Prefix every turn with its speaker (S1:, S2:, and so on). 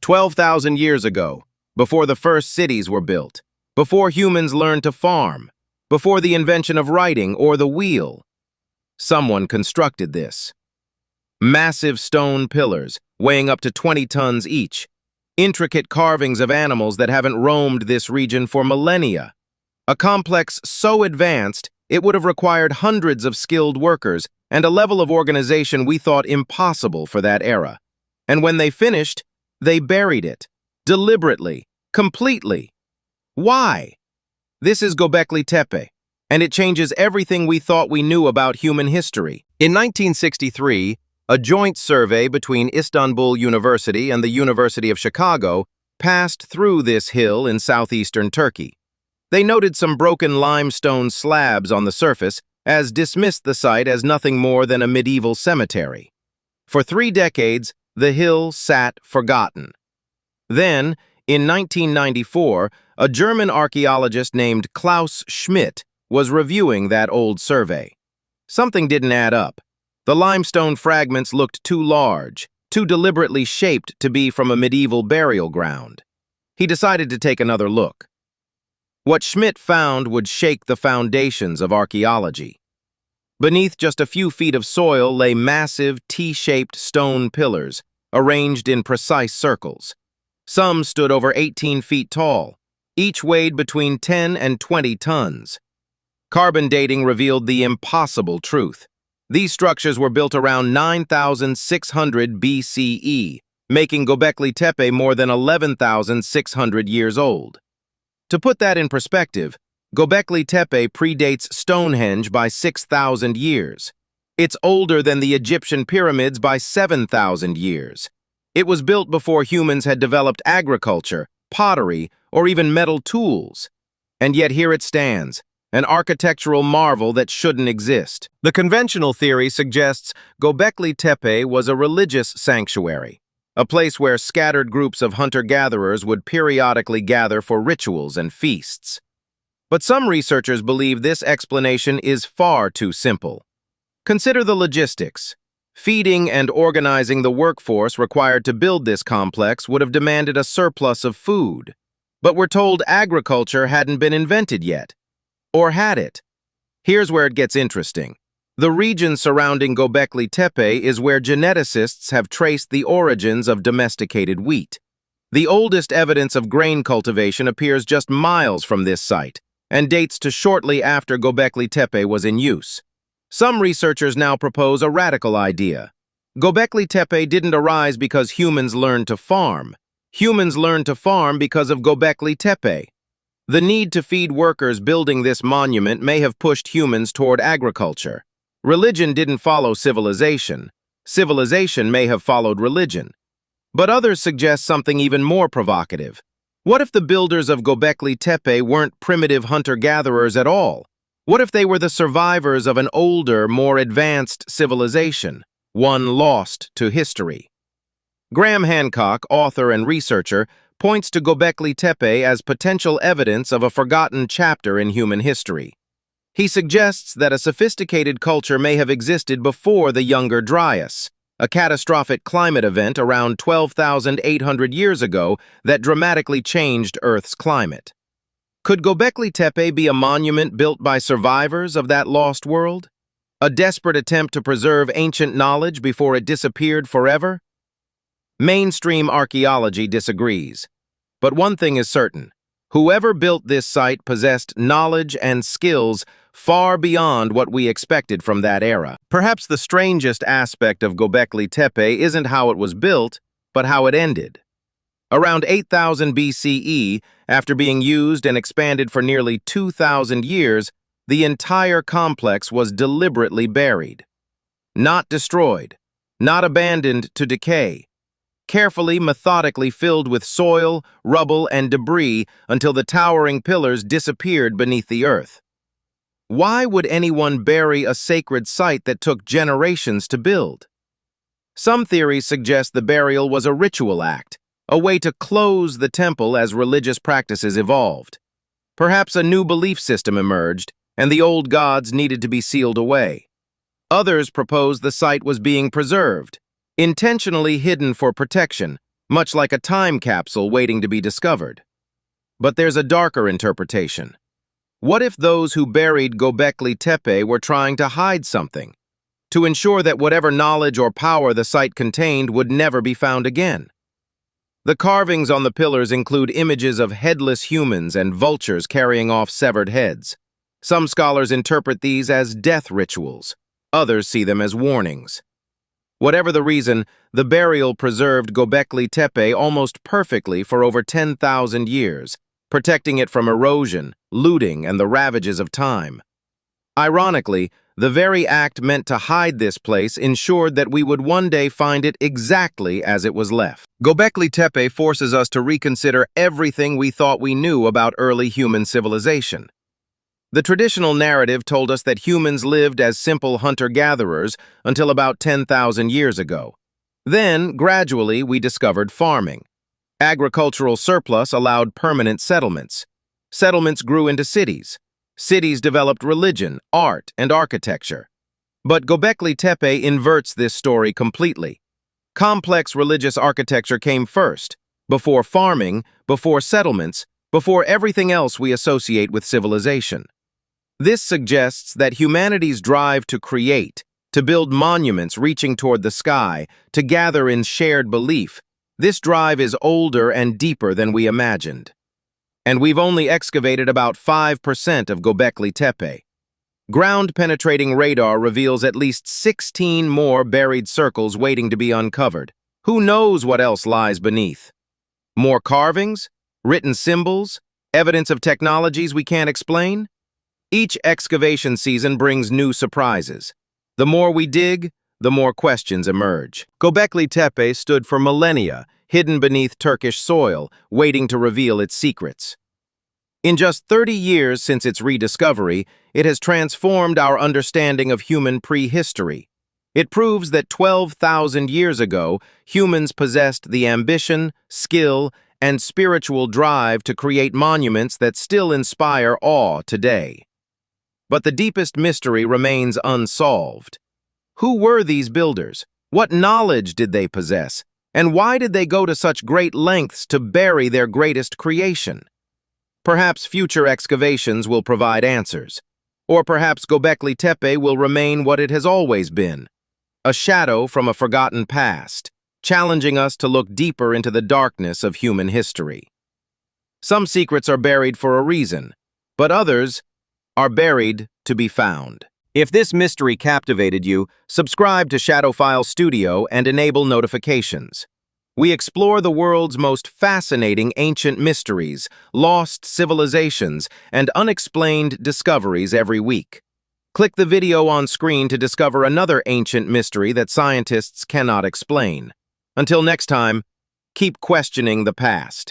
S1: 12,000 years ago, before the first cities were built, before humans learned to farm, before the invention of writing or the wheel. Someone constructed this. Massive stone pillars, weighing up to 20 tons each, intricate carvings of animals that haven't roamed this region for millennia. A complex so advanced, it would have required hundreds of skilled workers and a level of organization we thought impossible for that era. And when they finished, they buried it, deliberately, completely. Why? This is Göbekli Tepe, and it changes everything we thought we knew about human history. In 1963, a joint survey between Istanbul University and the University of Chicago passed through this hill in southeastern Turkey. They noted some broken limestone slabs on the surface, as dismissed the site as nothing more than a medieval cemetery. For 3 decades, the hill sat forgotten. Then, in 1994, a German archaeologist named Klaus Schmidt was reviewing that old survey. Something didn't add up. The limestone fragments looked too large, too deliberately shaped to be from a medieval burial ground. He decided to take another look. What Schmidt found would shake the foundations of archaeology. Beneath just a few feet of soil lay massive T-shaped stone pillars, arranged in precise circles. Some stood over 18 feet tall. Each weighed between 10 and 20 tons. Carbon dating revealed the impossible truth. These structures were built around 9,600 BCE, making Göbekli Tepe more than 11,600 years old. To put that in perspective, Göbekli Tepe predates Stonehenge by 6,000 years. It's older than the Egyptian pyramids by 7,000 years. It was built before humans had developed agriculture, pottery, or even metal tools. And yet here it stands, an architectural marvel that shouldn't exist. The conventional theory suggests Göbekli Tepe was a religious sanctuary, a place where scattered groups of hunter-gatherers would periodically gather for rituals and feasts. But some researchers believe this explanation is far too simple. Consider the logistics. Feeding and organizing the workforce required to build this complex would have demanded a surplus of food. But we're told agriculture hadn't been invented yet. Or had it? Here's where it gets interesting. The region surrounding Göbekli Tepe is where geneticists have traced the origins of domesticated wheat. The oldest evidence of grain cultivation appears just miles from this site and dates to shortly after Göbekli Tepe was in use. Some researchers now propose a radical idea. Göbekli Tepe didn't arise because humans learned to farm. Humans learned to farm because of Göbekli Tepe. The need to feed workers building this monument may have pushed humans toward agriculture. Religion didn't follow civilization. Civilization may have followed religion. But others suggest something even more provocative. What if the builders of Göbekli Tepe weren't primitive hunter-gatherers at all? What if they were the survivors of an older, more advanced civilization, one lost to history? Graham Hancock, author and researcher, points to Göbekli Tepe as potential evidence of a forgotten chapter in human history. He suggests that a sophisticated culture may have existed before the Younger Dryas, a catastrophic climate event around 12,800 years ago that dramatically changed Earth's climate. Could Göbekli Tepe be a monument built by survivors of that lost world? A desperate attempt to preserve ancient knowledge before it disappeared forever? Mainstream archaeology disagrees. But one thing is certain. Whoever built this site possessed knowledge and skills far beyond what we expected from that era. Perhaps the strangest aspect of Göbekli Tepe isn't how it was built, but how it ended. Around 8,000 BCE, after being used and expanded for nearly 2,000 years, the entire complex was deliberately buried. Not destroyed, not abandoned to decay. Carefully, methodically filled with soil, rubble, and debris until the towering pillars disappeared beneath the earth. Why would anyone bury a sacred site that took generations to build? Some theories suggest the burial was a ritual act, a way to close the temple as religious practices evolved. Perhaps a new belief system emerged, and the old gods needed to be sealed away. Others propose the site was being preserved, intentionally hidden for protection, much like a time capsule waiting to be discovered. But there's a darker interpretation. What if those who buried Göbekli Tepe were trying to hide something, to ensure that whatever knowledge or power the site contained would never be found again? The carvings on the pillars include images of headless humans and vultures carrying off severed heads. Some scholars interpret these as death rituals. Others see them as warnings. Whatever the reason, the burial preserved Göbekli Tepe almost perfectly for over 10,000 years, protecting it from erosion, looting, and the ravages of time. Ironically, the very act meant to hide this place ensured that we would one day find it exactly as it was left. Göbekli Tepe forces us to reconsider everything we thought we knew about early human civilization. The traditional narrative told us that humans lived as simple hunter-gatherers until about 10,000 years ago. Then, gradually, we discovered farming. Agricultural surplus allowed permanent settlements. Settlements grew into cities. Cities developed religion, art, and architecture. But Göbekli Tepe inverts this story completely. Complex religious architecture came first, before farming, before settlements, before everything else we associate with civilization. This suggests that humanity's drive to create, to build monuments reaching toward the sky, to gather in shared belief, this drive is older and deeper than we imagined. And we've only excavated about 5% of Göbekli Tepe. Ground-penetrating radar reveals at least 16 more buried circles waiting to be uncovered. Who knows what else lies beneath? More carvings? Written symbols? Evidence of technologies we can't explain? Each excavation season brings new surprises. The more we dig, the more questions emerge. Göbekli Tepe stood for millennia, hidden beneath Turkish soil, waiting to reveal its secrets. In just 30 years since its rediscovery, it has transformed our understanding of human prehistory. It proves that 12,000 years ago, humans possessed the ambition, skill, and spiritual drive to create monuments that still inspire awe today. But the deepest mystery remains unsolved. Who were these builders? What knowledge did they possess? And why did they go to such great lengths to bury their greatest creation? Perhaps future excavations will provide answers. Or perhaps Göbekli Tepe will remain what it has always been, a shadow from a forgotten past, challenging us to look deeper into the darkness of human history. Some secrets are buried for a reason, but others are buried to be found. If this mystery captivated you, subscribe to ShadowFile Studio and enable notifications. We explore the world's most fascinating ancient mysteries, lost civilizations, and unexplained discoveries every week. Click the video on screen to discover another ancient mystery that scientists cannot explain. Until next time, keep questioning the past.